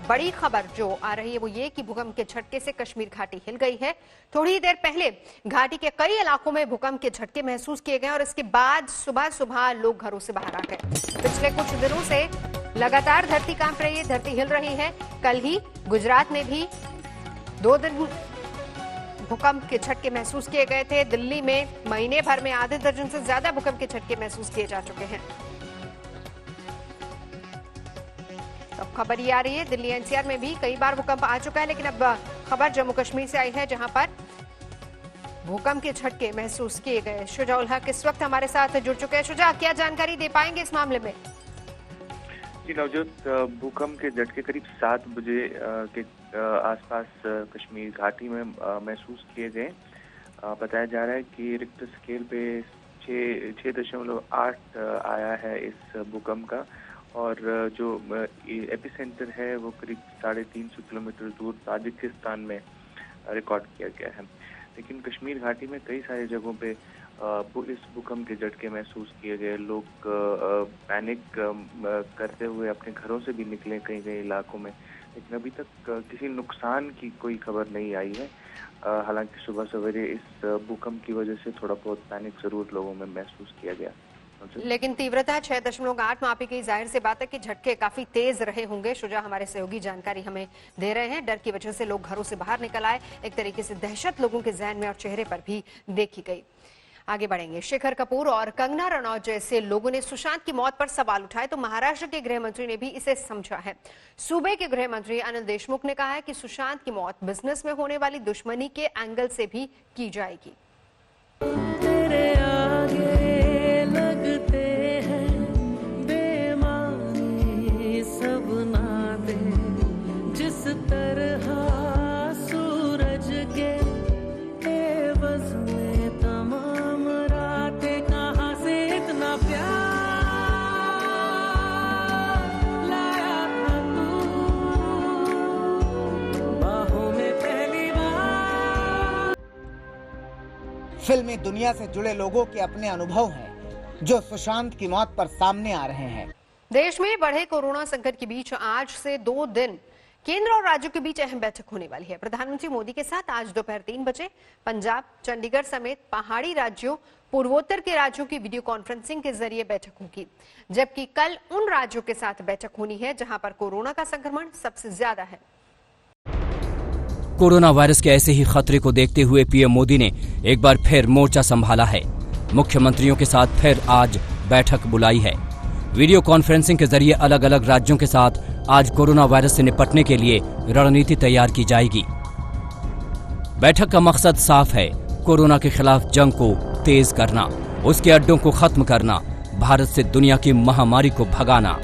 बड़ी खबर जो आ रही है वो ये कि भूकंप के झटके से कश्मीर घाटी हिल गई है। थोड़ी देर पहले घाटी के कई इलाकों में भूकंप के झटके महसूस किए गए और इसके बाद सुबह सुबह लोग घरों से बाहर आ गए। पिछले कुछ दिनों से लगातार धरती कांप रही है, धरती हिल रही है। कल ही गुजरात में भी 2 दिन भूकंप के झटके महसूस किए गए थे। दिल्ली में महीने भर में आधे दर्जन से ज्यादा भूकंप के झटके महसूस किए जा चुके हैं। अब खबर ये आ रही है दिल्ली एनसीआर में भी कई बार भूकंप आ चुका है, लेकिन अब खबर जम्मू कश्मीर से आई है जहां पर भूकंप के झटके महसूस किए गए। शुजा उल हक इस वक्त हमारे साथ जुड़ चुके हैं। शुजा, क्या जानकारी दे पाएंगे इस मामले में? जी नवजोत, भूकंप के झटके करीब 7 बजे के आसपास कश्मीर घाटी में महसूस किए गए। बताया जा रहा है कि रिक्टर स्केल पे 6.8 आया है इस भूकंप का, और जो एपिसेंटर है वो करीब 350 किलोमीटर दूर ताजिकिस्तान में रिकॉर्ड किया गया है। लेकिन कश्मीर घाटी में कई सारी जगहों पे इस भूकंप के झटके महसूस किए गए। लोग पैनिक करते हुए अपने घरों से भी निकले कई इलाकों में, लेकिन अभी तक किसी नुकसान की कोई खबर नहीं आई है। हालांकि सुबह सवेरे इस भूकंप की वजह से थोड़ा बहुत पैनिक जरूर लोगों में महसूस किया गया, लेकिन तीव्रता 6.8 मापी गई। जाहिर सी बात है कि झटके काफी तेज रहे होंगे। शुजा हमारे सहयोगी जानकारी हमें दे रहे हैं। डर की वजह से लोग घरों से बाहर निकल आए। एक तरीके से दहशत लोगों के जहन में और चेहरे पर भी देखी गई। आगे बढ़ेंगे। शेखर कपूर और कंगना रनौत जैसे लोगों ने सुशांत की मौत पर सवाल उठाए तो महाराष्ट्र के गृह मंत्री ने भी इसे समझा है। सूबे के गृह मंत्री अनिल देशमुख ने कहा है कि सुशांत की मौत बिजनेस में होने वाली दुश्मनी के एंगल से भी की जाएगी। फिल्मी दुनिया से जुड़े लोगों के अपने अनुभव हैं जो सुशांत की मौत पर सामने आ रहे हैं। देश में बढ़े कोरोना संकट के बीच आज से 2 दिन केंद्र और राज्यों के बीच अहम बैठक होने वाली है। प्रधानमंत्री मोदी के साथ आज दोपहर 3 बजे पंजाब, चंडीगढ़ समेत पहाड़ी राज्यों, पूर्वोत्तर के राज्यों की वीडियो कॉन्फ्रेंसिंग के जरिए बैठक होगी, जबकि कल उन राज्यों के साथ बैठक होनी है जहां पर कोरोना का संक्रमण सबसे ज्यादा है। कोरोना वायरस के ऐसे ही खतरे को देखते हुए पीएम मोदी ने एक बार फिर मोर्चा संभाला है। मुख्यमंत्रियों के साथ फिर आज बैठक बुलाई है। वीडियो कॉन्फ्रेंसिंग के जरिए अलग अलग राज्यों के साथ आज कोरोना वायरस से निपटने के लिए रणनीति तैयार की जाएगी। बैठक का मकसद साफ है, कोरोना के खिलाफ जंग को तेज करना, उसके अड्डों को खत्म करना, भारत से दुनिया की महामारी को भगाना।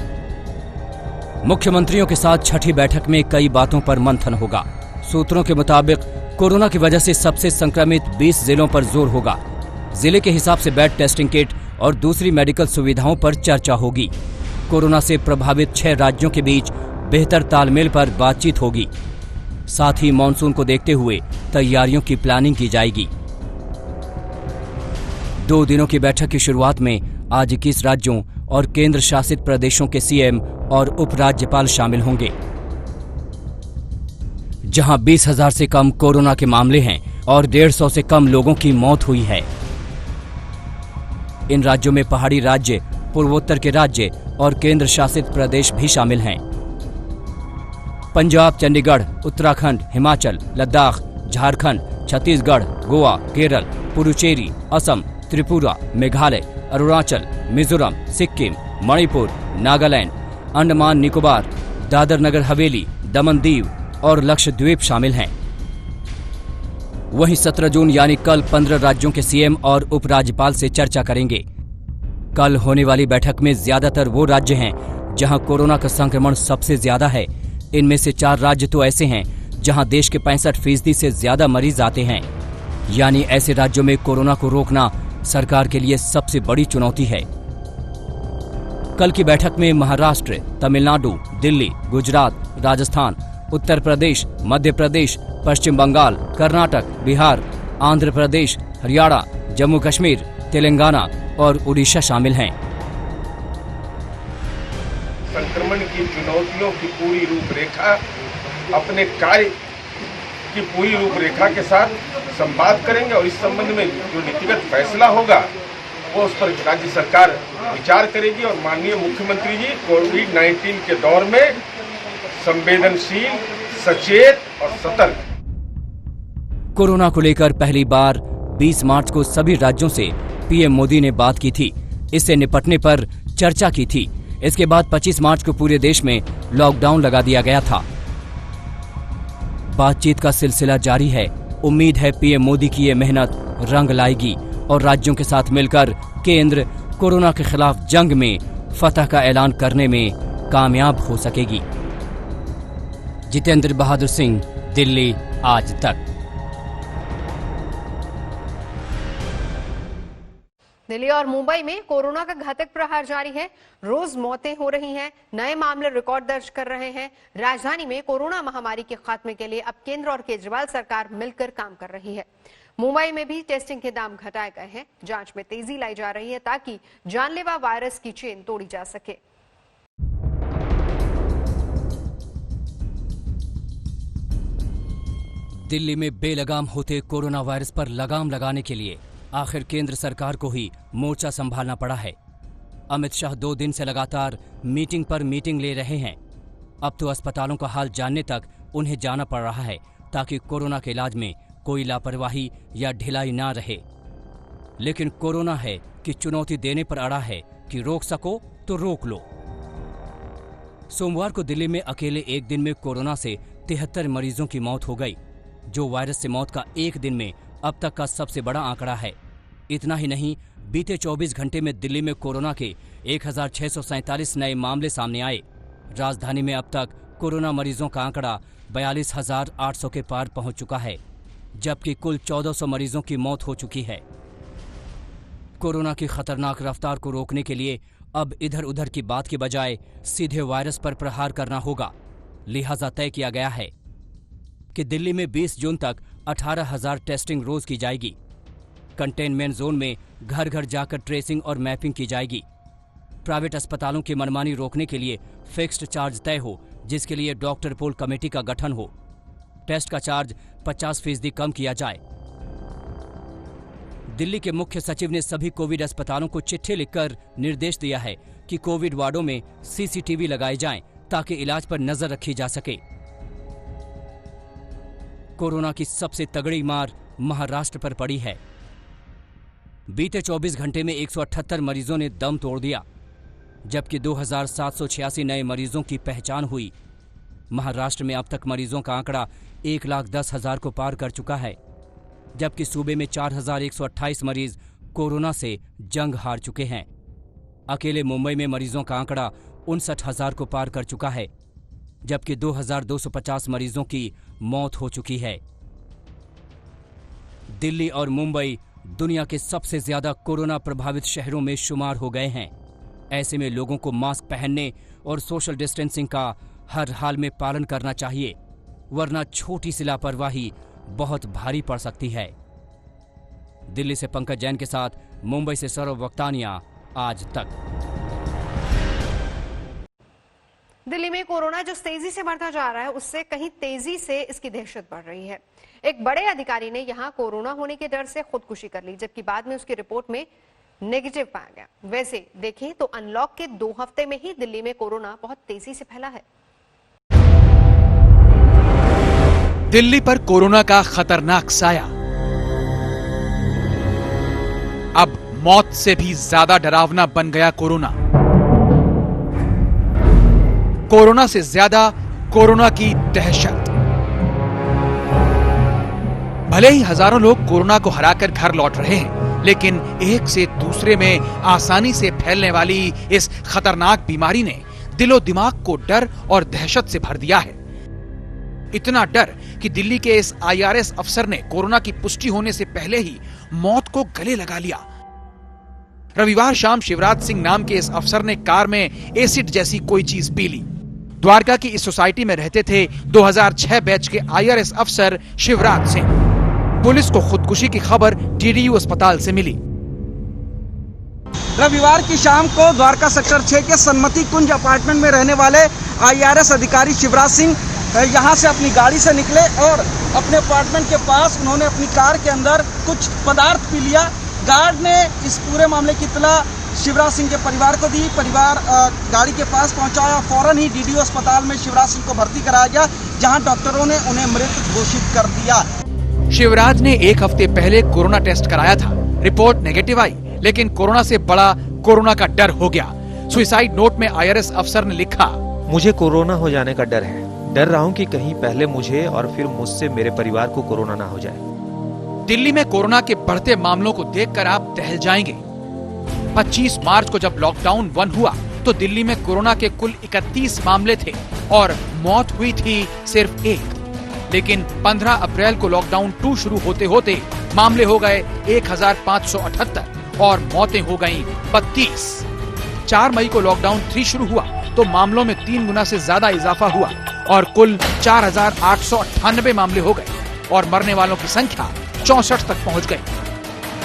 मुख्यमंत्रियों के साथ छठी बैठक में कई बातों पर मंथन होगा। सूत्रों के मुताबिक कोरोना की वजह से सबसे संक्रमित 20 जिलों पर जोर होगा। जिले के हिसाब से बेड टेस्टिंग किट और दूसरी मेडिकल सुविधाओं पर चर्चा होगी। कोरोना से प्रभावित 6 राज्यों के बीच बेहतर तालमेल पर बातचीत होगी। साथ ही मॉनसून को देखते हुए तैयारियों की प्लानिंग की जाएगी। 2 दिनों की बैठक की शुरुआत में आज 21 राज्यों और केंद्र शासित प्रदेशों के सीएम और उपराज्यपाल शामिल होंगे। जहां 20,000 से कम कोरोना के मामले हैं और 150 से कम लोगों की मौत हुई है। इन राज्यों में पहाड़ी राज्य, पूर्वोत्तर के राज्य और केंद्र शासित प्रदेश भी शामिल हैं। पंजाब, चंडीगढ़, उत्तराखंड, हिमाचल, लद्दाख, झारखंड, छत्तीसगढ़, गोवा, केरल, पुडुचेरी, असम, त्रिपुरा, मेघालय, अरुणाचल, मिजोरम, सिक्किम, मणिपुर, नागालैंड, अंडमान निकोबार, दादर नगर हवेली, दमन दीव और लक्षद्वीप शामिल हैं। वहीं 17 जून यानी कल 15 राज्यों के सीएम और उपराज्यपाल से चर्चा करेंगे। कल होने वाली बैठक में ज्यादातर वो राज्य हैं जहां कोरोना का संक्रमण सबसे ज्यादा है। इनमें से 4 राज्य तो ऐसे हैं जहां देश के 65% से ज्यादा मरीज आते हैं। यानी ऐसे राज्यों में कोरोना को रोकना सरकार के लिए सबसे बड़ी चुनौती है। कल की बैठक में महाराष्ट्र, तमिलनाडु, दिल्ली, गुजरात, राजस्थान, उत्तर प्रदेश, मध्य प्रदेश, पश्चिम बंगाल, कर्नाटक, बिहार, आंध्र प्रदेश, हरियाणा, जम्मू कश्मीर, तेलंगाना और उड़ीसा शामिल हैं। संक्रमण की चुनौतियों की पूरी रूपरेखा, अपने कार्य की पूरी रूपरेखा के साथ संवाद करेंगे और इस संबंध में जो नीतिगत फैसला होगा वो उस पर राज्य सरकार विचार करेगी। और माननीय मुख्यमंत्री जी कोविड-19 के दौर में संवेदनशील, सचेत और सतर्क। कोरोना को लेकर पहली बार 20 मार्च को सभी राज्यों से पीएम मोदी ने बात की थी, इससे निपटने पर चर्चा की थी। इसके बाद 25 मार्च को पूरे देश में लॉकडाउन लगा दिया गया था। बातचीत का सिलसिला जारी है। उम्मीद है पीएम मोदी की ये मेहनत रंग लाएगी और राज्यों के साथ मिलकर केंद्र कोरोना के खिलाफ जंग में फतह का ऐलान करने में कामयाब हो सकेगी। जितेंद्र बहादुर सिंह, दिल्ली आज तक। दिल्ली और मुंबई में कोरोना का घातक प्रहार जारी है। रोज मौतें हो रही हैं, नए मामले रिकॉर्ड दर्ज कर रहे हैं। राजधानी में कोरोना महामारी के खात्मे के लिए अब केंद्र और केजरीवाल सरकार मिलकर काम कर रही है। मुंबई में भी टेस्टिंग के दाम घटाए गए हैं, जांच में तेजी लाई जा रही है ताकि जानलेवा वायरस की चेन तोड़ी जा सके। दिल्ली में बेलगाम होते कोरोना वायरस पर लगाम लगाने के लिए आखिर केंद्र सरकार को ही मोर्चा संभालना पड़ा है। अमित शाह 2 दिन से लगातार मीटिंग पर मीटिंग ले रहे हैं। अब तो अस्पतालों का हाल जानने तक उन्हें जाना पड़ रहा है ताकि कोरोना के इलाज में कोई लापरवाही या ढिलाई ना रहे। लेकिन कोरोना है कि चुनौती देने पर अड़ा है कि रोक सको तो रोक लो। सोमवार को दिल्ली में अकेले एक दिन में कोरोना से 73 मरीजों की मौत हो गई, जो वायरस से मौत का एक दिन में अब तक का सबसे बड़ा आंकड़ा है। इतना ही नहीं, बीते 24 घंटे में दिल्ली में कोरोना के 1647 नए मामले सामने आए। राजधानी में अब तक कोरोना मरीजों का आंकड़ा 42,800 के पार पहुंच चुका है, जबकि कुल 1400 मरीजों की मौत हो चुकी है। कोरोना की खतरनाक रफ्तार को रोकने के लिए अब इधर उधर की बात के बजाय सीधे वायरस पर प्रहार करना होगा। लिहाजा तय किया गया है कि दिल्ली में 20 जून तक 18,000 टेस्टिंग रोज की जाएगी। कंटेनमेंट जोन में घर घर जाकर ट्रेसिंग और मैपिंग की जाएगी। प्राइवेट अस्पतालों की मनमानी रोकने के लिए फिक्स्ड चार्ज तय हो, जिसके लिए डॉक्टर पोल कमेटी का गठन हो। टेस्ट का चार्ज 50% कम किया जाए। दिल्ली के मुख्य सचिव ने सभी कोविड अस्पतालों को चिट्ठी लिखकर निर्देश दिया है कि कोविड वार्डों में सीसीटीवी लगाए जाएं ताकि इलाज पर नजर रखी जा सके। कोरोना की सबसे तगड़ी मार महाराष्ट्र पर पड़ी है। बीते 24 घंटे में 178 मरीजों ने दम तोड़ दिया, जबकि 2,786 नए मरीजों की पहचान हुई। महाराष्ट्र में अब तक मरीजों का आंकड़ा 1,10,000 को पार कर चुका है, जबकि सूबे में 4,128 मरीज कोरोना से जंग हार चुके हैं। अकेले मुंबई में मरीजों का आंकड़ा 59,000 को पार कर चुका है, जबकि 2,250 मरीजों की मौत हो चुकी है। दिल्ली और मुंबई दुनिया के सबसे ज्यादा कोरोना प्रभावित शहरों में शुमार हो गए हैं। ऐसे में लोगों को मास्क पहनने और सोशल डिस्टेंसिंग का हर हाल में पालन करना चाहिए, वरना छोटी सी लापरवाही बहुत भारी पड़ सकती है। दिल्ली से पंकज जैन के साथ मुंबई से सौरभ वक्तानिया, आज तक। दिल्ली में कोरोना जो तेजी से बढ़ता जा रहा है, उससे कहीं तेजी से इसकी दहशत बढ़ रही है। एक बड़े अधिकारी ने यहां कोरोना होने के डर से खुदकुशी कर ली, जबकि बाद में उसकी रिपोर्ट में नेगेटिव पाया गया। वैसे देखें तो अनलॉक के 2 हफ्ते में ही दिल्ली में कोरोना बहुत तेजी से फैला है। दिल्ली पर कोरोना का खतरनाक साया अब मौत से भी ज्यादा डरावना बन गया। कोरोना से ज्यादा कोरोना की दहशत। भले ही हजारों लोग कोरोना को हराकर घर लौट रहे हैं, लेकिन एक से दूसरे में आसानी से फैलने वाली इस खतरनाक बीमारी ने दिलो दिमाग को डर और दहशत से भर दिया है। इतना डर कि दिल्ली के इस IRS अफसर ने कोरोना की पुष्टि होने से पहले ही मौत को गले लगा लिया। रविवार शाम शिवराज सिंह नाम के इस अफसर ने कार में एसिड जैसी कोई चीज पी ली। द्वारका की इस सोसाइटी में रहते थे 2006 बैच के IRS अफसर शिवराज सिंह। पुलिस को खुदकुशी की खबर DDU अस्पताल से मिली। रविवार की शाम को द्वारका सेक्टर 6 के सन्मति कुंज अपार्टमेंट में रहने वाले IRS अधिकारी शिवराज सिंह यहां से अपनी गाड़ी से निकले और अपने अपार्टमेंट के पास उन्होंने अपनी कार के अंदर कुछ पदार्थ पी लिया। गार्ड ने इस पूरे मामले की इत्तला शिवराज सिंह के परिवार को दी। परिवार गाड़ी के पास पहुंचाया। फौरन ही DDO अस्पताल में शिवराज सिंह को भर्ती कराया गया, जहां डॉक्टरों ने उन्हें मृत घोषित कर दिया। शिवराज ने एक हफ्ते पहले कोरोना टेस्ट कराया था, रिपोर्ट नेगेटिव आई, लेकिन कोरोना से बड़ा कोरोना का डर हो गया। सुसाइड नोट में IRS अफसर ने लिखा, मुझे कोरोना हो जाने का डर है। डर रहा हूँ कि कहीं पहले मुझे और फिर मुझसे मेरे परिवार को कोरोना ना हो जाए। दिल्ली में कोरोना के बढ़ते मामलों को देखकर आप दहल जाएंगे। 25 मार्च को जब लॉकडाउन 1 हुआ तो दिल्ली में कोरोना के कुल 31 मामले थे और मौत हुई थी सिर्फ 1। लेकिन 15 अप्रैल को लॉकडाउन 2 शुरू होते होते मामले हो गए 1578 और मौतें हो गईं 32। 4 मई को लॉकडाउन 3 शुरू हुआ तो मामलों में 3 गुना से ज्यादा इजाफा हुआ और कुल 4898 मामले हो गए और मरने वालों की संख्या 64 तक पहुंच गई।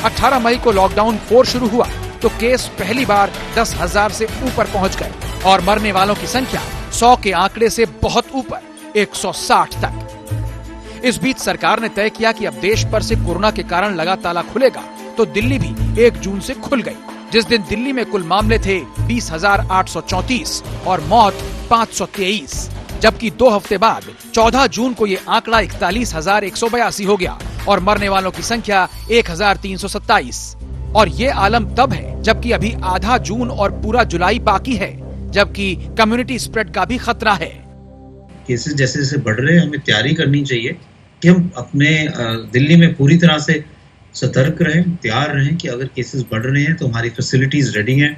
18 मई को लॉकडाउन 4 शुरू हुआ तो केस पहली बार 10,000 से ऊपर पहुंच गए और मरने वालों की संख्या 100 के आंकड़े से बहुत ऊपर 160 तक। इस बीच सरकार ने तय किया कि अब देश भर से कोरोना के कारण लगा ताला खुलेगा तो दिल्ली भी 1 जून से खुल गई, जिस दिन दिल्ली में कुल मामले थे 20,834 और मौत 523, जबकि 2 हफ्ते बाद 14 जून को ये आंकड़ा 41,182 हो गया और मरने वालों की संख्या 1,327। और ये आलम तब है जबकि अभी आधा जून और पूरा जुलाई बाकी है, जबकि कम्युनिटी स्प्रेड का भी खतरा है। केसेस जैसे जैसे बढ़ रहे हैं, हमें तैयारी करनी चाहिए कि हम अपने दिल्ली में पूरी तरह से सतर्क रहें, तैयार रहें कि अगर केसेस बढ़ रहे हैं तो हमारी फैसिलिटीज रेडी हैं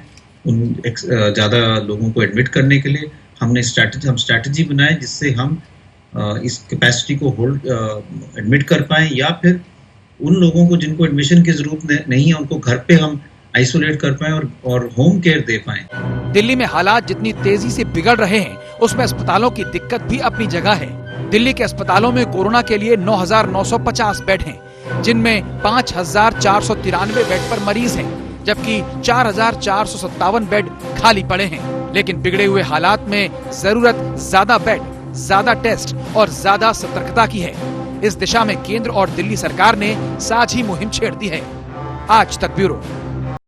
उन ज़्यादा लोगों को एडमिट करने के लिए। हम स्ट्रैटेजी बनाए जिससे हम इस कैपेसिटी को होल्ड एडमिट कर पाएं, या फिर उन लोगों को जिनको एडमिशन की जरूरत नहीं है उनको घर पे हम आइसोलेट कर पाएं और होम केयर दे पाएं। दिल्ली में हालात जितनी तेजी से बिगड़ रहे हैं उसमें अस्पतालों की दिक्कत भी अपनी जगह है। दिल्ली के अस्पतालों में कोरोना के लिए 9,950 बेड हैं, जिनमें 5,493 बेड पर मरीज हैं, जबकि 4,457 बेड खाली पड़े हैं। लेकिन बिगड़े हुए हालात में जरूरत ज्यादा बेड, ज्यादा टेस्ट और ज्यादा सतर्कता की है। इस दिशा में केंद्र और दिल्ली सरकार ने साझी मुहिम छेड़ दी है। आज तक ब्यूरो।